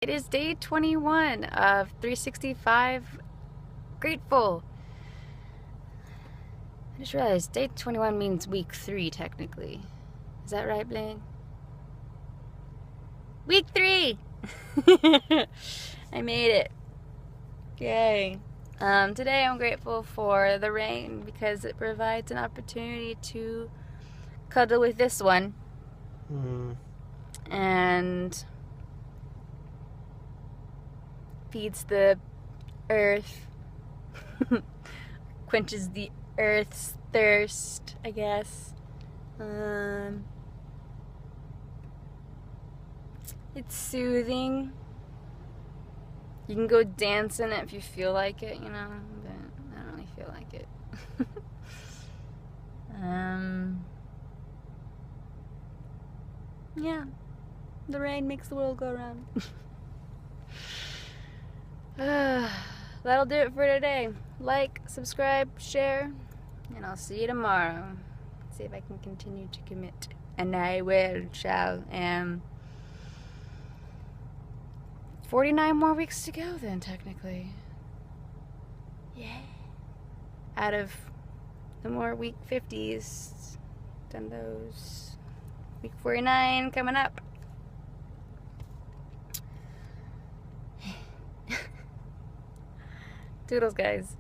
It is day 21 of 365 Grateful. I just realized day 21 means week 3 technically. Is that right, Blaine? Week 3! I made it. Yay. Today I'm grateful for the rain because it provides an opportunity to cuddle with this one. And feeds the earth, quenches the earth's thirst, I guess. It's soothing. You can go dance in it if you feel like it, you know, but I don't really feel like it. Yeah, the rain makes the world go round. That'll do it for today. Like, subscribe, share, and I'll see you tomorrow. See if I can continue to commit. And I will, shall. 49 more weeks to go then, technically. Yeah. Out of the more week 50s than those. Week 49 coming up. Toodles, guys.